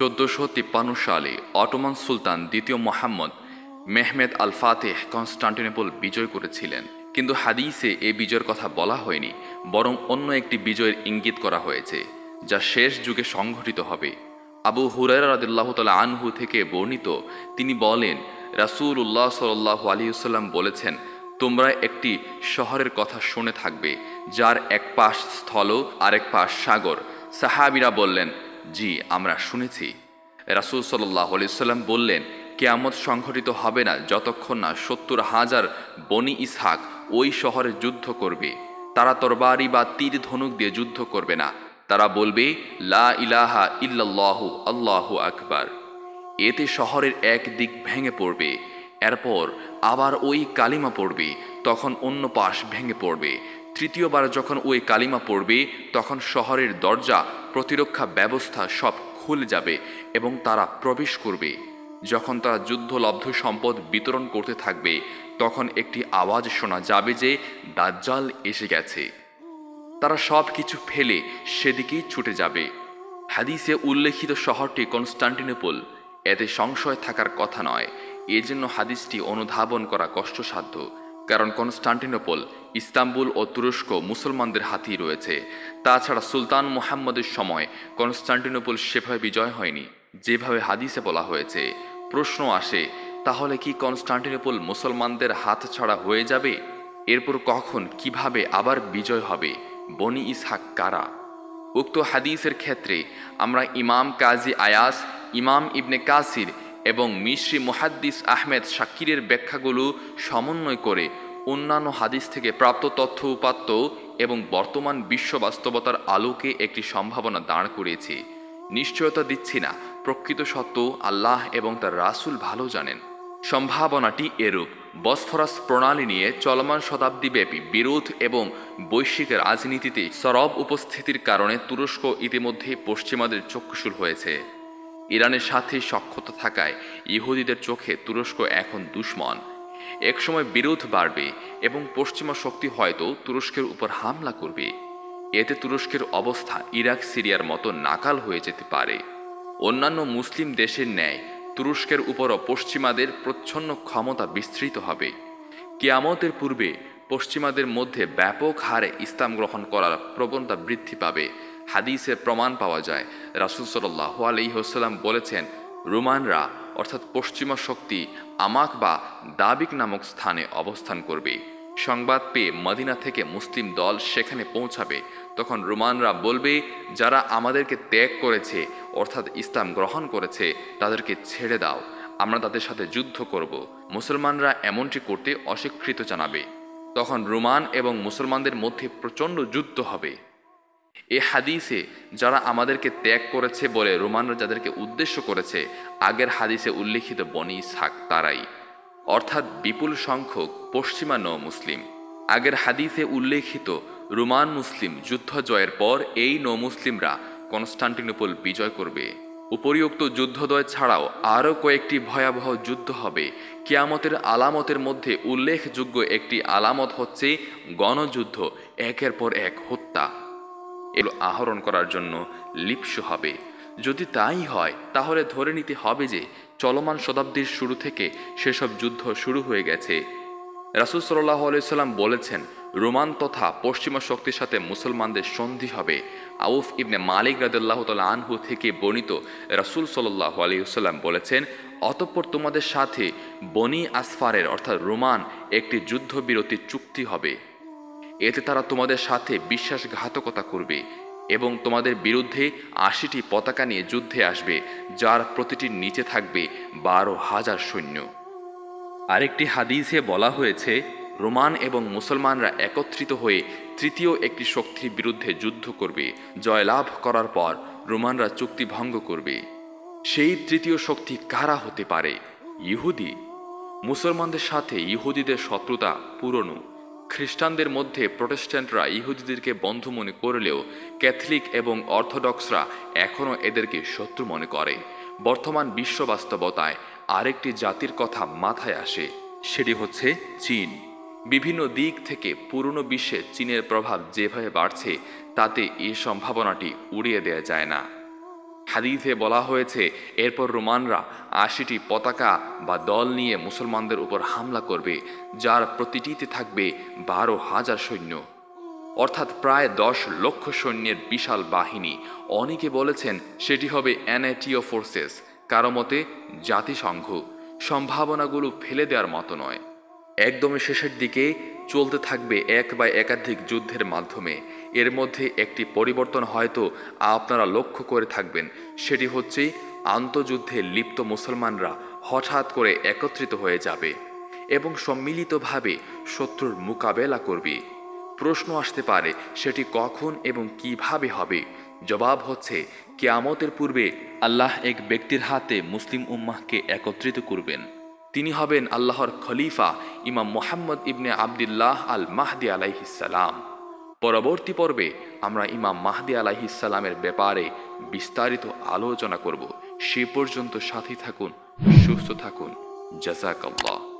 1453 সালে অটোমান সুলতান দ্বিতীয় মোহাম্মদ মেহমেদ আল Fatih Constantinople বিজয় করেছিলেন, কিন্তু হাদিসে এ বিজয়ের কথা বলা হয়নি, বরং অন্য একটি বিজয়ের ইঙ্গিত করা হয়েছে যা শেষ যুগে সংঘটিত হবে। আবু হুরায়রা রাদিয়াল্লাহু তাআলা আনহু থেকে বর্ণিত, তিনি বলেন, রাসূলুল্লাহ সাল্লাল্লাহু আলাইহি ওয়াসাল্লাম বলেছেন, তোমরা একটি শহরের কথা শুনে থাকবে যার এক পাশ স্থল আর এক পাশ সাগর। সাহাবীরা বললেন, জি, আমরা শুনেছি। রাসূল সাল্লাল্লাহু আলাইহি ওয়াসাল্লাম বললেন, কিয়ামত সংঘটিত হবে না যতক্ষণ না 70,000 বনি ইসহাক ওই শহরে যুদ্ধ করবে। তারা তরবারি বা তীর ধনুক দিয়ে যুদ্ধ করবে না, তারা বলবে লা ইলাহা ইল্লাল্লাহু আল্লাহু আকবার। এতে শহরের এক দিক ভেঙে পড়বে, এরপর আবার ওই কালিমা পড়বে, তখন অন্য পাশ ভেঙে পড়বে। তৃতীয়বার যখন ওই কালিমা পড়বে, তখন শহরের দরজা, প্রতিরক্ষা ব্যবস্থা সব খুলে যাবে এবং তারা প্রবেশ করবে। যখন তারা যুদ্ধলব্ধ সম্পদ বিতরণ করতে থাকবে, তখন একটি আওয়াজ শোনা যাবে যে দাজ্জাল এসে গেছে। তারা সব কিছু ফেলে সেদিকেই ছুটে যাবে। হাদিসে উল্লেখিত শহরটি কনস্টান্টিনোপল, এতে সংশয় থাকার কথা নয়। এজন্য হাদিসটি অনুধাবন করা কষ্টসাধ্য, কারণ কনস্টান্টিনোপল, ইস্তাম্বুল ও তুরস্ক মুসলমানদের হাতেই রয়েছে। তাছাড়া সুলতান মুহাম্মদের সময় কনস্টান্টিনোপল সেভাবে বিজয় হয়নি যেভাবে হাদিসে বলা হয়েছে। প্রশ্ন আসে, তাহলে কি কনস্টান্টিনোপল মুসলমানদের হাতছাড়া হয়ে যাবে? এরপর কখন, কিভাবে আবার বিজয় হবে? বনি ইসহাক কারা? উক্ত হাদিসের ক্ষেত্রে আমরা ইমাম কাজী আয়াস, ইমাম ইবনে কাসির এবং মিশরি মুহাদ্দিস আহমেদ শাকিরের ব্যাখ্যাগুলো সমন্বয় করে অন্যান্য হাদিস থেকে প্রাপ্ত তথ্য উপাত্ত এবং বর্তমান বিশ্ব বাস্তবতার আলোকে একটি সম্ভাবনা দাঁড় করিয়েছি। নিশ্চয়তা দিচ্ছি না, প্রকৃত সত্য আল্লাহ এবং তার রাসূল ভালো জানেন। সম্ভাবনাটি এরূপ: বসফরাস প্রণালী নিয়ে চলমান শতাব্দীব্যাপী বিরোধ এবং বৈশ্বিক রাজনীতিতে সরব উপস্থিতির কারণে তুরস্ক ইতিমধ্যে পশ্চিমাদের চক্ষুশূল হয়েছে। ইরানের সাথে সখ্যতা থাকায় ইহুদিদের চোখে তুরস্ক এখন দুশমন। একসময় বিরোধ বাড়বে এবং পশ্চিমা শক্তি হয়তো তুরস্কের উপর হামলা করবে। এতে তুরস্কের অবস্থা ইরাক সিরিয়ার মতো নাকাল হয়ে যেতে পারে। অন্যান্য মুসলিম দেশের ন্যায় তুরস্কের উপরও পশ্চিমাদের প্রচ্ছন্ন ক্ষমতা বিস্তৃত হবে। কিয়ামতের পূর্বে পশ্চিমাদের মধ্যে ব্যাপক হারে ইসলাম গ্রহণ করার প্রবণতা বৃদ্ধি পাবে। হাদিসে প্রমাণ পাওয়া যায়, রাসূল সাল্লাল্লাহু আলাইহি ওয়াসাল্লাম বলেছেন, রোমানরা অর্থাৎ পশ্চিমা শক্তি আমাক বা দাবিক নামক স্থানে অবস্থান করবে। সংবাদ পেয়ে মদিনা থেকে মুসলিম দল সেখানে পৌঁছাবে। তখন রোমানরা বলবে, যারা আমাদেরকে ত্যাগ করেছে অর্থাৎ ইসলাম গ্রহণ করেছে তাদেরকে ছেড়ে দাও, আমরা তাদের সাথে যুদ্ধ করব। মুসলমানরা এমনটি করতে অস্বীকৃত জানাবে। তখন রোমান এবং মুসলমানদের মধ্যে প্রচণ্ড যুদ্ধ হবে। এ হাদিসে যারা আমাদেরকে ত্যাগ করেছে বলে রোমানরা যাদেরকে উদ্দেশ্য করেছে, আগের হাদিসে উল্লেখিত বনি ইসহাক তারাই, অর্থাৎ বিপুল সংখ্যক পশ্চিমা নৌ মুসলিম। আগের হাদিসে উল্লেখিত রোমান মুসলিম যুদ্ধ জয়ের পর এই নৌ মুসলিমরা কনস্টান্টিনোপল বিজয় করবে। উপরিউক্ত যুদ্ধদ্বয় ছাড়াও আরও কয়েকটি ভয়াবহ যুদ্ধ হবে। কিয়ামতের আলামতের মধ্যে উল্লেখযোগ্য একটি আলামত হচ্ছে গণযুদ্ধ, একের পর এক হত্যা এগুলো আহরণ করার জন্য লিপ্স হবে। যদি তাই হয়, তাহলে ধরে নিতে হবে যে চলমান শতাব্দীর শুরু থেকে সেসব যুদ্ধ শুরু হয়ে গেছে। রাসূল সাল্লাল্লাহু আলাইহি ওয়াসাল্লাম বলেছেন, রোমান তথা পশ্চিমা শক্তির সাথে মুসলমানদের সন্ধি হবে। আউফ ইবনে মালিক রাদিয়াল্লাহু তাআলা আনহু থেকে বর্ণিত, রাসূল সাল্লাল্লাহু আলাইহি ওয়াসাল্লাম বলেছেন, অতঃপর তোমাদের সাথে বনি আসফারের অর্থাৎ রোমান একটি যুদ্ধবিরতি চুক্তি হবে। এতে তারা তোমাদের সাথে বিশ্বাসঘাতকতা করবে এবং তোমাদের বিরুদ্ধে 80টি পতাকা নিয়ে যুদ্ধে আসবে, যার প্রতিটির নিচে থাকবে 12,000 সৈন্য। আরেকটি হাদিসে বলা হয়েছে, রোমান এবং মুসলমানরা একত্রিত হয়ে তৃতীয় একটি শক্তির বিরুদ্ধে যুদ্ধ করবে। জয়লাভ করার পর রোমানরা চুক্তি ভঙ্গ করবে। সেই তৃতীয় শক্তি কারা হতে পারে? ইহুদি। মুসলমানদের সাথে ইহুদিদের শত্রুতা পুরনো। খ্রিস্টানদের মধ্যে প্রটেস্ট্যান্টরা ইহুদিদেরকে বন্ধু মনে করলেও ক্যাথলিক এবং অর্থোডক্সরা এখনও এদেরকে শত্রু মনে করে। বর্তমান বিশ্ব বাস্তবতায় আরেকটি জাতির কথা মাথায় আসে, সেটি হচ্ছে চীন। বিভিন্ন দিক থেকে পুরনো বিশ্বে চীনের প্রভাব যেভাবে বাড়ছে, তাতে এই সম্ভাবনাটি উড়িয়ে দেওয়া যায় না। হাদিসে বলা হয়েছে এরপর রোমানরা ৮০টি পতাকা বা দল নিয়ে মুসলমানদের উপর হামলা করবে, যার প্রতিটিতে থাকবে ১২,০০০ সৈন্য, অর্থাৎ প্রায় ১০ লক্ষ সৈন্যের বিশাল বাহিনী। অনেকে বলেছেন সেটি হবে NATO ফোর্সেস, কারো মতে জাতিসংঘ। সম্ভাবনাগুলো ফেলে দেওয়ার মতো নয়। একদমই শেষের দিকে চলতে থাকবে এক বা একাধিক যুদ্ধের মাধ্যমে। এর মধ্যে একটি পরিবর্তন হয়তো আপনারা লক্ষ্য করে থাকবেন, সেটি হচ্ছে আন্তঃযুদ্ধে লিপ্ত মুসলমানরা হঠাৎ করে একত্রিত হয়ে যাবে এবং সম্মিলিতভাবে শত্রুর মোকাবেলা করবে। প্রশ্ন আসতে পারে সেটি কখন এবং কিভাবে হবে। জবাব হচ্ছে, কিয়ামতের পূর্বে আল্লাহ এক ব্যক্তির হাতে মুসলিম উম্মাহকে একত্রিত করবেন। তিনি হবেন আল্লাহর খলিফা ইমাম মুহাম্মদ ইবনে আবদুল্লাহ আল মাহদি আলাইহিসসালাম। পরবর্তী পর্বে আমরা ইমাম মাহদি আলাইহিসসালামের ব্যাপারে বিস্তারিত আলোচনা করব। সে পর্যন্ত সাথী থাকুন, সুস্থ থাকুন। জাযাকাল্লাহ।